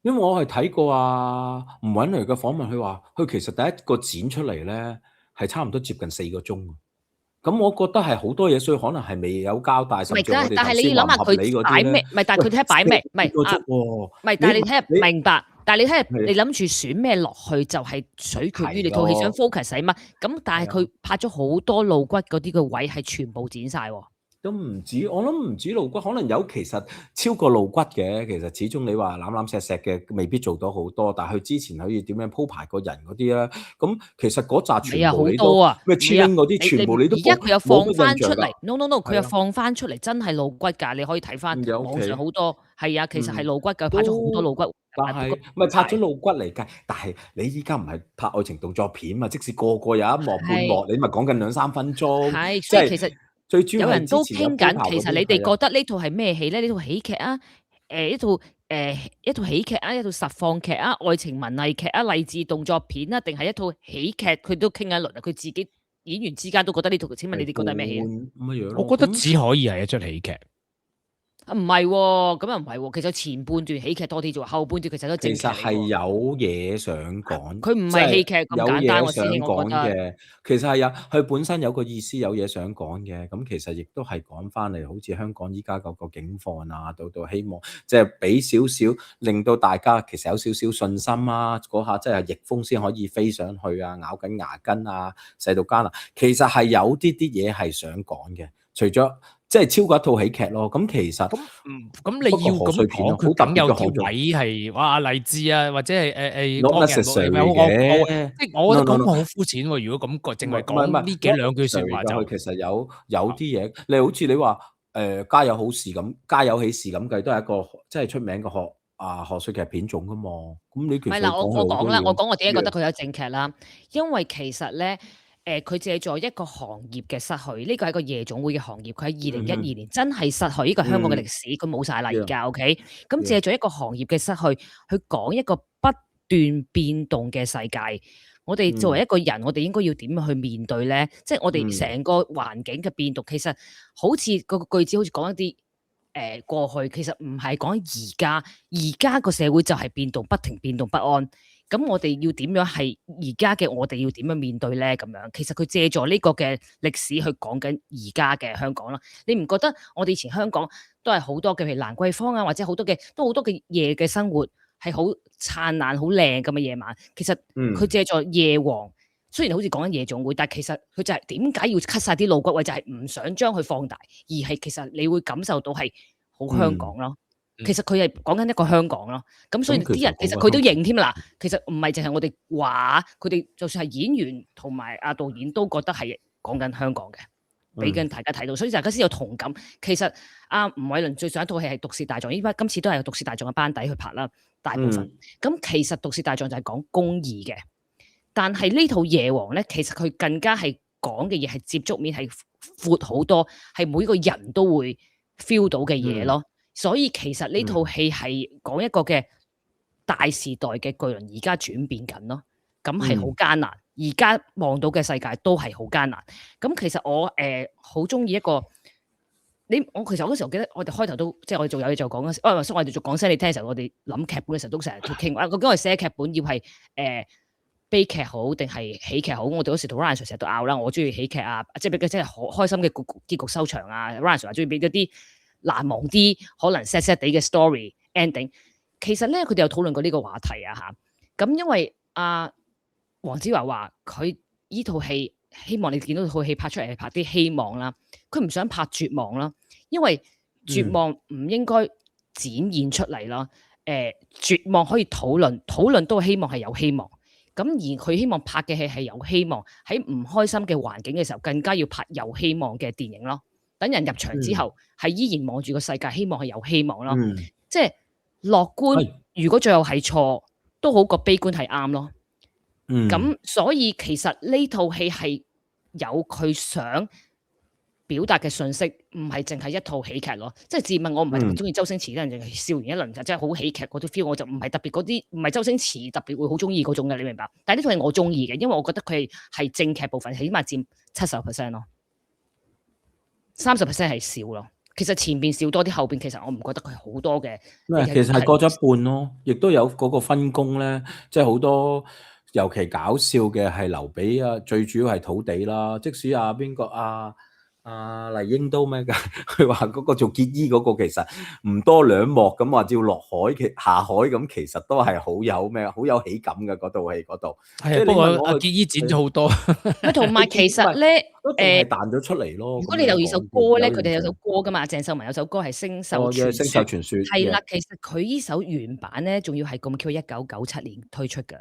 因為我係睇過吳允蕾嘅訪問，佢話佢其實第一個剪出嚟咧係差唔多接近4個鐘。咁我覺得係好多嘢，所以可能係未有交代。甚至我哋但係你要諗下佢擺咩？唔係，但係佢睇下擺咩？唔係，但係你睇下明白。但係你睇下，你諗住選咩落去，就係取決於你套戲想 focus 喺乜。咁但係佢拍咗好多露骨嗰啲嘅位，係全部剪晒喎。都唔止，我諗唔止露骨，可能有其實超過露骨嘅。其實始終你話攬攬錫錫嘅，未必做到好多。但係佢之前可以點樣鋪排個人嗰啲咧？咁其實嗰扎全部你都咩超英嗰啲，全部你都而家佢又放翻出嚟。No，佢又放翻出嚟，真係露骨㗎。你可以睇翻網上好多係啊，其實係露骨㗎，拍咗好多露骨。但係唔係拍咗露骨嚟計？但係你依家唔係拍愛情動作片嘛？即使個有一幕半幕，你咪講緊2-3分鐘。係，所以其實。最主要有人都傾緊，其實你哋覺得呢套係咩戲咧？呢套喜劇啊，一套喜劇啊，一套實況劇啊，愛情文藝劇啊，勵志動作片啊，定係一套喜劇？佢都傾緊一輪啊！佢自己演員之間都覺得呢套，請問你哋覺得係咩戲啊？我覺得只可以係一出喜劇。唔係喎，咁又唔係喎。其實前半段喜劇多啲啫喎，後半段其實都正劇嚟喎。其實係有嘢想講，佢唔係戲劇咁簡單。我想講嘅，其實係佢本身有個意思，有嘢想講嘅。咁其實亦都係講翻嚟，好似香港依家嗰個境況啊，到希望即係俾少少，令到大家其實有少少信心啊。嗰下即係逆風先可以飛上去啊，咬緊牙根啊，細到艱難。其實係有啲嘢係想講嘅，除咗。即係超過一套喜劇咯，咁其實咁你要咁講，佢梗有啲位係哇勵志啊，或者係not necessary 嘅，即係我覺得講好膚淺喎。如果咁個淨係講呢幾兩句説話就，其實有啲嘢，你好似你話家有好事咁，家有喜事咁計，都係一個即係出名嘅賀歲劇片種噶嘛。咁你其實我講啦，我點解覺得佢有正劇啦？因為其實咧。佢借助一個行業嘅失去，呢個係一個夜總會嘅行業。佢喺2012年真係失去呢個香港嘅歷史，佢冇晒啦而家。OK，咁借助一個行業嘅失去，去講一個不斷變動嘅世界。我哋作為一個人，我哋應該要點樣去面對咧？即係我哋成個環境嘅變動，其實好似個句子好似講一啲過去，其實唔係講而家。而家個社會就係變動，不停變動不安。咁我哋要點樣係而家嘅我哋要點樣面對咧？咁樣其實佢借助呢個嘅歷史去講緊而家嘅香港啦。你唔覺得我哋以前香港都係好多嘅，譬如蘭桂坊啊，或者好多嘅夜嘅生活係好燦爛、好靚咁嘅夜晚。其實佢借助夜王，雖然好似講緊夜總會，但係其實佢就係點解要 cut 晒啲露骨位，就係唔想將佢放大，而係其實你會感受到係好香港咯。其實佢係講緊一個香港咯，咁所以啲人其實佢都認添啦。其實唔係淨係我哋話，佢哋就算係演員同埋導演都覺得係講緊香港嘅，俾緊大家睇到，所以大家先有同感。其實吳偉倫最上一套戲係《毒舌大狀》，今次都係有《毒舌大狀》嘅班底去拍啦，大部分。咁其實《毒舌大狀》就係講公義嘅，但係呢套《夜王》咧，其實佢更加係講嘅嘢係接觸面係闊好多，係每個人都會 feel 到嘅嘢咯。所以其實呢套戲係講一個嘅大時代嘅巨輪而家轉變緊咯，咁係好艱難，而而家望到嘅世界都係好艱難。咁其實我好中意一個其實我嗰時候記得我哋開頭都即係我哋做有嘢就講嗰時，我哋做講聲你聽嘅時候，我哋諗劇本嘅時候都成日都傾究竟我哋寫劇本要係悲劇好定係喜劇好？我哋嗰時同 Ryan 成日都拗啦，我中意喜劇啊，即係係開心嘅結局收場啊。Ryan 話中意俾嗰啲難忘啲，可能 sad 地嘅 story ending。其實咧，佢哋有討論過呢個話題啊嚇。咁因為黃子華話佢依套戲希望你見到套戲拍出嚟係拍啲希望啦，佢唔想拍絕望啦，因為絕望唔應該展現出嚟啦。絕望可以討論都希望係有希望。咁而佢希望拍嘅戲係有希望，喺唔開心嘅環境嘅時候，更加要拍有希望嘅電影咯。等人入場之後，係依然望住個世界，希望係有希望咯。即係樂觀，如果最後係錯，都好過悲觀係啱咯。咁所以其實呢套戲係有佢想表達嘅信息，唔係淨係一套喜劇咯。即係自問我唔係特別中意周星馳啲人，淨係笑完一輪就真係好喜劇嗰啲 feel，我就唔係特別嗰啲，唔係周星馳特別會好中意嗰種嘅，你明白？但係呢套係我中意嘅，因為我覺得佢係正劇部分，起碼佔70%咯，30% 係笑咯。其實前邊笑多啲，後邊其實我唔覺得佢好多嘅。其實係過咗一半咯，亦都有嗰個分工咧，即係好多。尤其搞笑嘅係留俾最主要係土地啦。即使邊個麗英都咩㗎？佢話嗰個做結衣嗰個其實唔多兩幕咁話，照落海下海咁，其實都係好有喜感嘅嗰套戲嗰度。係啊，不過結衣剪咗好多。同埋其實咧，彈咗出嚟咯。如果你有二首歌咧，佢哋有首歌㗎嘛，鄭秀文有首歌係《星獸傳說》。係啦，其實佢呢首原版咧，仲要係咁 Q 1997年推出㗎。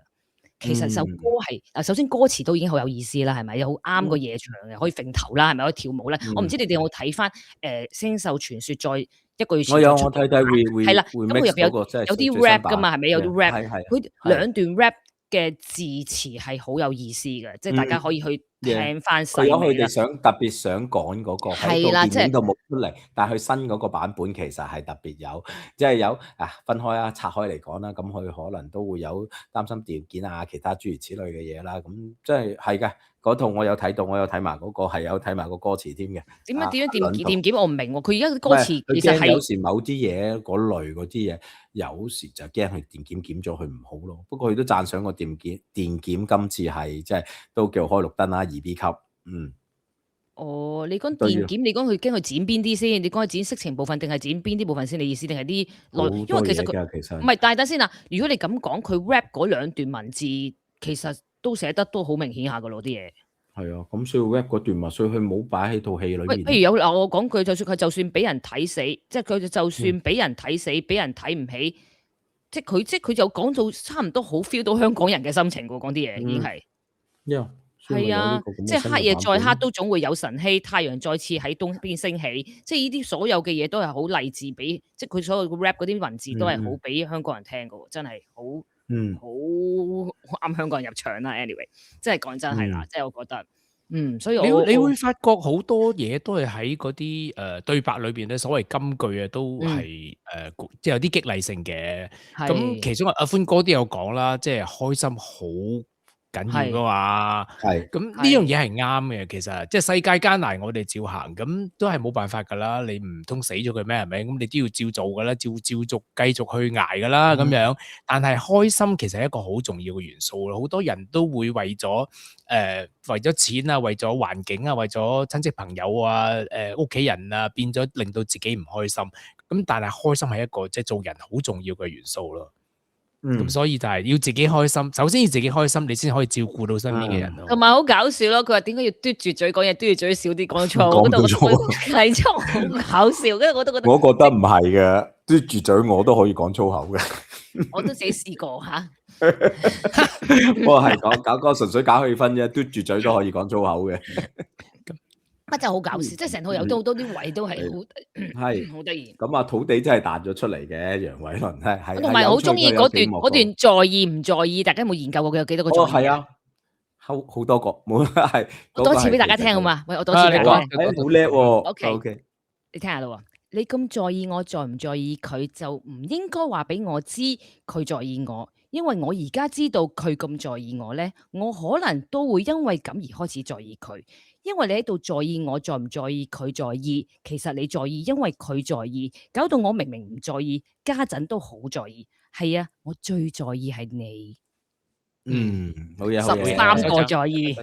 其實首歌係首先歌詞都已經好有意思啦，係咪？有好啱個夜場嘅，可以揈頭啦，係咪？可以跳舞咧。我唔知你哋有冇睇翻《星獸傳說》再一個月前。我睇係啦，咁佢入邊有啲 rap 㗎嘛，係咪？有啲 rap，佢兩段 rap 嘅字詞係好有意思嘅，即係大家可以去聽翻細味啦。佢哋特別想講嗰個喺套電影度冇出嚟，但係佢新嗰個版本其實係特別有，即係有分開拆開嚟講啦。咁佢可能都會有擔心條件其他諸如此類嘅嘢啦。咁即係嘅嗰套我有睇到，我有睇埋嗰個係有睇埋個歌詞添嘅。點樣電檢我唔明喎。佢而家歌詞其實係有時某啲嘢嗰類嗰啲嘢，有時就驚佢電檢咗佢唔好咯。不過佢都讚賞個電檢今次係即係都叫開綠燈啦，2B 級。哦，你講電檢，你講佢驚佢剪邊啲先？你講佢剪色情部分定係剪邊啲部分先？你意思定係啲內？因為其實佢唔係，但係等先啦。如果你咁講，佢 rap 嗰兩段文字其實都寫得都好明顯下噶咯，啲嘢。係啊，咁所以 rap 嗰段嘛，所以佢冇擺喺套戲裏面。譬如我講句，就算俾人睇死，即係佢就算俾人睇死，俾人睇唔起，即係佢就講到差唔多好 feel 到香港人嘅心情噶，講啲嘢已經係。係啊，即係黑夜再黑都總會有晨曦，太陽再次喺東邊升起，即係呢啲所有嘅嘢都係好勵志，俾即係佢所有嘅 rap 嗰啲文字都係好俾香港人聽噶，真係好啱香港人入場啦。anyway， 即係講真係啦，即係我覺得，所以你會發覺好多嘢都係喺嗰啲對白裏邊咧，所謂金句都係即係有啲激勵性嘅。咁其中阿歡哥都有講啦，即係開心好緊要噶嘛，咁呢樣嘢係啱嘅。其實即係世界艱難，我哋照行，咁都係冇辦法噶啦。你唔通死咗佢咩？係咪？咁你都要照做噶啦，照續繼續去捱噶啦咁樣。但係開心其實係一個好重要嘅元素咯。好多人都會為咗錢啊，為咗環境啊，為咗親戚朋友啊，屋企人啊，變咗令到自己唔開心。咁但係開心係一個即係做人好重要嘅元素咯。咁所以就係要自己開心，首先要自己開心，你先可以照顧到身邊嘅人咯。同埋好搞笑咯，佢話點解要嘟住嘴講嘢，嘟住嘴少啲講錯，我覺得係真好搞笑。跟住我都覺得，我覺得唔係嘅，嘟住嘴我都可以講粗口嘅。我都自己試過吓。我係搞個純粹搞氣氛啫，嘟住嘴都可以講粗口嘅。真係好搞笑，即係成套有好多啲位都係好得意。咁土地真係彈咗出嚟嘅，楊偉倫係。同埋我好中意嗰段在意唔在意，大家有冇研究過佢有幾多個在意？係啊，好多個，冇係。我多次俾大家聽好嘛？喂，我多次俾大家聽。好叻喎。OK，你聽下啦。你咁在意我在唔在意佢，就唔應該話俾我知佢在意我。因為我而家知道佢咁在意我咧，我可能都會因為咁而開始在意佢。因為你喺度在意我，在唔在意佢在意，其實你在意，因為佢在意，搞到我明明唔在意，家陣都好在意。係啊，我最在意係你。好嘢，好嘢13個在意，好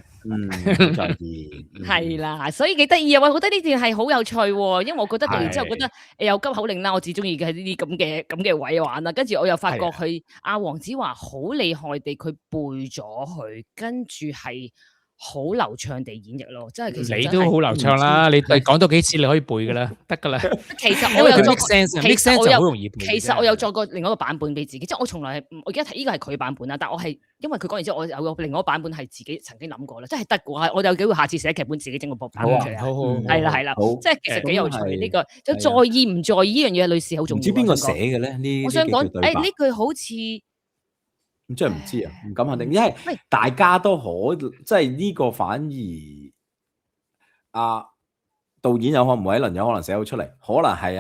在意，係啦，所以幾得意啊！我覺得呢段係好有趣喎，因為我覺得讀完之後覺得有急口令啦，我最中意嘅係呢啲咁嘅位玩啦。跟住我又發覺佢阿黃子華好厲害地，佢背咗佢，跟住係好流暢地演繹咯，真係其實你都好流暢啦，你講多幾次你可以背㗎啦，得㗎啦。其實我有作 make sense 就好容易背。其實我有作過另外一個版本俾自己，即係我從來係我而家睇呢個係佢版本啦，但我係因為佢講完之後，我有個另外一個版本係自己曾經諗過啦，真係得嘅，我有機會下次寫劇本自己整個版本出嚟。好，係啦，即係其實幾有趣呢個，就在意唔在意呢樣嘢，女士好重要。唔知邊個寫嘅咧？呢我想講，呢句好似。咁真係唔知啊，唔敢肯定，因為大家都可，即係呢個反而導演有可能梅偉倫有可能寫到出嚟，可能係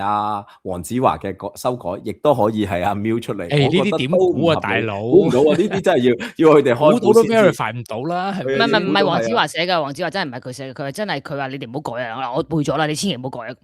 黃子華嘅修改，亦都可以係阿 Miu 出嚟。呢啲點估啊，大佬？估唔到啊！呢啲真係要佢哋開估都 verify 唔到啦。唔係黃子華寫嘅，黃子華真係唔係佢寫嘅，佢係真係佢話你哋唔好改啊！我背咗啦，你千祈唔好改啊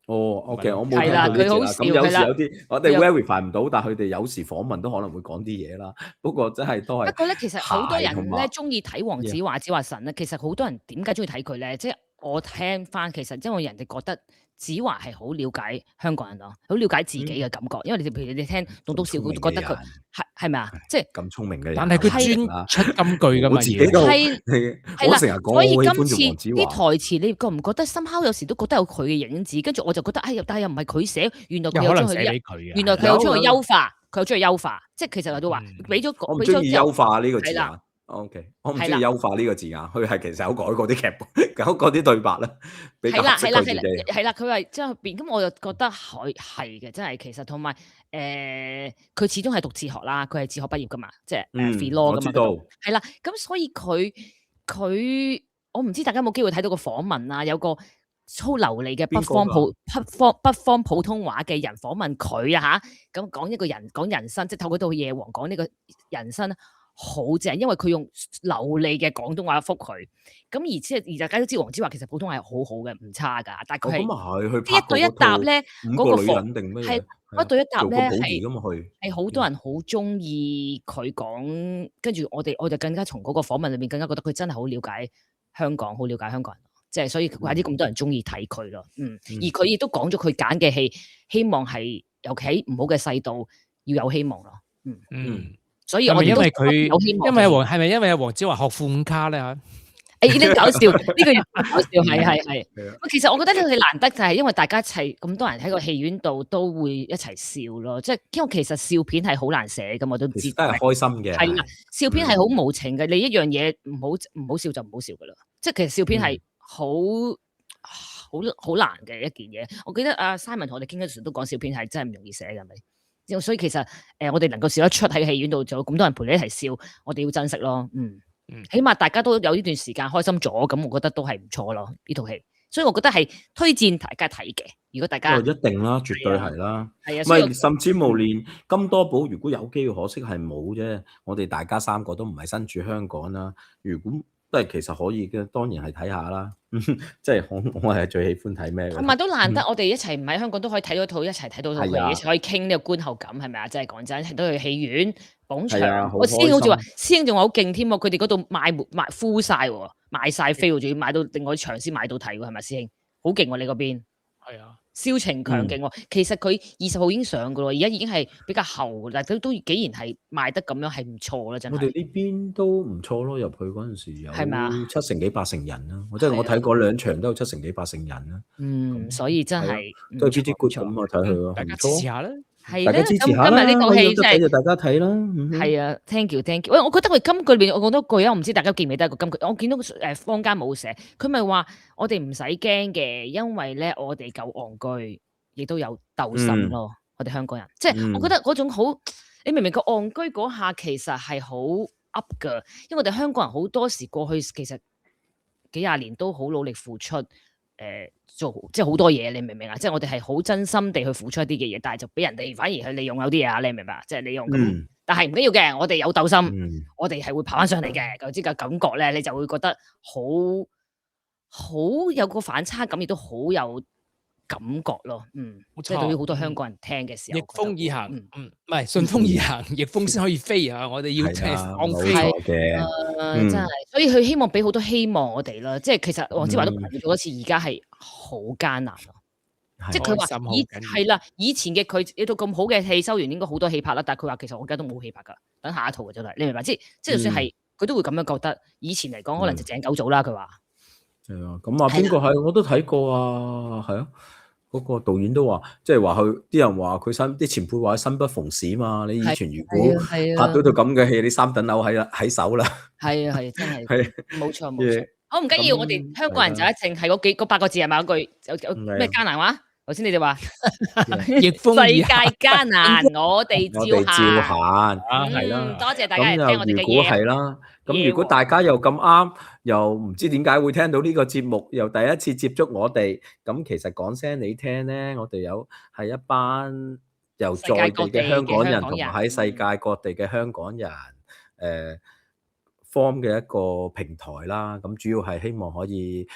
！OK，我冇睇到呢節啦。咁有時有啲我哋 verify 唔到，但係佢哋有時訪問都可能會講啲嘢啦。不過真係都係。不過咧，其實好多人咧中意睇黃子華、子華神咧。其實好多人點解中意睇佢咧？即係我聽翻，其實因為人哋覺得子華係好了解香港人咯，好了解自己嘅感覺。因為你哋譬如你聽《棟篤笑》，覺得佢係咪啊？即係咁聰明嘅人，但係佢專出金句㗎嘛，自己都係啦。所以今次啲台詞，你覺唔覺得深刻？有時都覺得有佢嘅影子。跟住我就覺得，但係又唔係佢寫，原來佢有將佢原來佢有將佢優化，佢有將佢優化。即係其實我都話俾咗我唔中意優化呢個字眼。OK， 我唔中意優化呢個字眼，佢係其實有改過啲劇本，改過啲對白啦，比較適合自己。係啦，佢係將佢變，咁我就覺得係嘅，真係其實同埋佢始終係讀哲學啦，佢係哲學畢業噶嘛，即係philosophy 噶嘛。係啦，咁所以佢我唔知大家有冇機會睇到個訪問啊，有個粗流利嘅北方普通話嘅人訪問佢啊嚇，咁講人生，即係透過套夜王講呢個人生。好正，因為佢用流利嘅廣東話覆佢，咁而大家都知黃子華其實普通話係好好嘅，唔差噶，但係佢係一對一答咧，嗰個係一對一答咧係好多人好中意佢講，跟住我就更加從嗰個訪問裏面更加覺得佢真係好了解香港，好了解香港人，即係所以怪啲咁多人中意睇佢咯，而佢亦都講咗佢揀嘅戲，希望係尤其喺唔好嘅世道要有希望咯，所以我哋都有希望。係咪因為黃子華學富五卡咧嚇？呢啲搞笑，呢個搞笑係。其實我覺得呢個難得就係因為大家一齊咁多人喺個戲院度都會一齊笑咯，即係因為其實笑片係好難寫㗎，我都知。都係開心嘅。係啦，笑片係好無情嘅，你一樣嘢唔好笑就唔好笑㗎啦。即係其實笑片係好難嘅一件嘢。我記得阿 Simon 同我哋傾嗰時都講笑片係真係唔容易寫嘅，係咪？所以其實我哋能夠笑得出喺戲院度，就咁多人陪你一齊笑，我哋要珍惜咯。起碼大家都有呢段時間開心咗，咁我覺得都係唔錯咯呢套戲。所以我覺得係推薦大家睇嘅。如果大家一定啦，絕對係啦。係啊，唔係甚至無連金多寶，如果有機會，可惜係冇啫。我哋大家三個都唔係身處香港啦。如果都係其實可以嘅，當然係睇下啦。即係我係最喜歡睇咩嘅？同埋都難得，我哋一齊唔喺香港都可以睇到套，一齊睇到套戲，一齊可以傾呢個觀後感，係咪啊？真係講真，一齊都去戲院捧場。我師兄好似話，師兄仲話好勁添喎，佢哋嗰度賣 full 曬喎，賣曬飛喎，仲要買到另外場先買到睇喎，係咪師兄？好勁喎，你嗰邊。係啊。銷情強勁喎，其實佢20號已經上㗎咯，而家已經係比較後，但都竟然係賣得咁樣係唔錯啦，真係。我哋呢邊都唔錯咯，入去嗰陣時有7成幾8成人啦，即係我睇過2場都有7成幾8成人啦。所以真係都係 pretty good 咁啊，睇佢咯，大家支持下啦。係大家支持下啦。今日呢套戲真係大家睇啦。係啊 ，thank you。喂，我覺得佢金句裏面我講多句啊，我唔知大家記唔記得個金句。我見到坊間冇寫，佢咪話我哋唔使驚嘅，因為咧我哋夠戇居。亦都有鬥心咯，我哋香港人，即係我覺得嗰種好，你明唔明個戇居嗰下其實係好 up 㗎，因為我哋香港人好多時過去其實幾廿年都好努力付出，做即係好多嘢，你明唔明啊？即係我哋係好真心地去付出一啲嘅嘢，但係就俾人哋反而去利用有啲嘢啊，你明唔明啊？即係利用咁，但係唔緊要嘅，我哋有鬥心，我嗯哋係會爬翻上嚟嘅。咁即個感覺咧，你就會覺得好有個反差感，亦都好有感覺咯。即係對於好多香港人聽嘅時候，逆風而行，嗯唔係順風而行，逆風先可以飛啊！我哋要即係放冇飛。錯嘅，真係，所以佢希望俾好多希望我哋啦。即係其實黃子華都強調咗一次，而家係好艱難咯。即係佢話係啦，以前嘅佢有套咁好嘅戲收完，應該好多戲拍啦。但係佢話其實我而家都冇戲拍㗎，等下一套嘅真係，你明白？即係就算係佢都會咁樣覺得。以前嚟講，可能就井九組啦。佢話係啊，咁啊邊個係我都睇過啊，係啊。嗰個導演都話，即係話佢啲人話佢啲前輩話生不逢時嘛。你以前如果拍到套咁嘅戲，你3等樓喺手啦。係啊係，真係係冇錯冇錯。好唔緊要，我哋香港人就一定係嗰8個字係咪？嗰句有咩艱難話？頭先你哋話逆風而世界艱難，我哋照行。係啦。多謝大家聽我哋嘅嘢。咁如果係啦，咁如果大家又咁啱，又唔知點解會聽到呢個節目，又第一次接觸我哋，咁其實講聲你聽咧，我哋係一班由在地嘅香港人，同埋喺世界各地嘅香港人form 嘅一個平台啦。咁主要係希望可以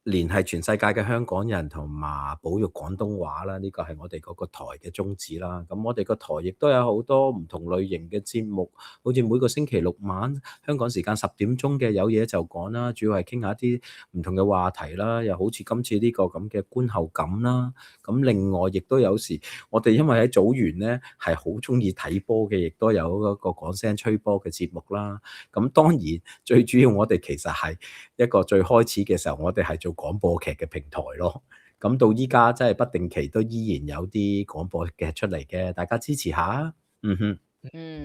聯繫全世界嘅香港人，同埋保育廣東話啦，呢個係我哋嗰個台嘅宗旨啦。咁我哋個台亦都有好多唔同類型嘅節目，好似每個星期六晚香港時間10點鐘嘅有嘢就講啦，主要係傾下啲唔同嘅話題啦，又好似今次呢個咁嘅觀後感啦。咁另外亦都有時我哋因為喺組員咧係好中意睇波嘅，亦都有一個講聲吹波嘅節目啦。咁當然最主要我哋其實係一個最開始嘅時候，我哋係做廣播劇嘅平台咯。咁到依家真係不定期都依然有啲廣播劇出嚟嘅，大家支持下。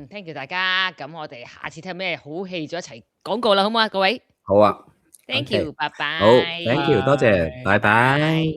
thank you 大家。咁我哋下次聽咩好戲就一齊廣告啦，好唔好啊？各位好啊 ，thank you，拜拜。好 ，thank you，多謝，拜拜。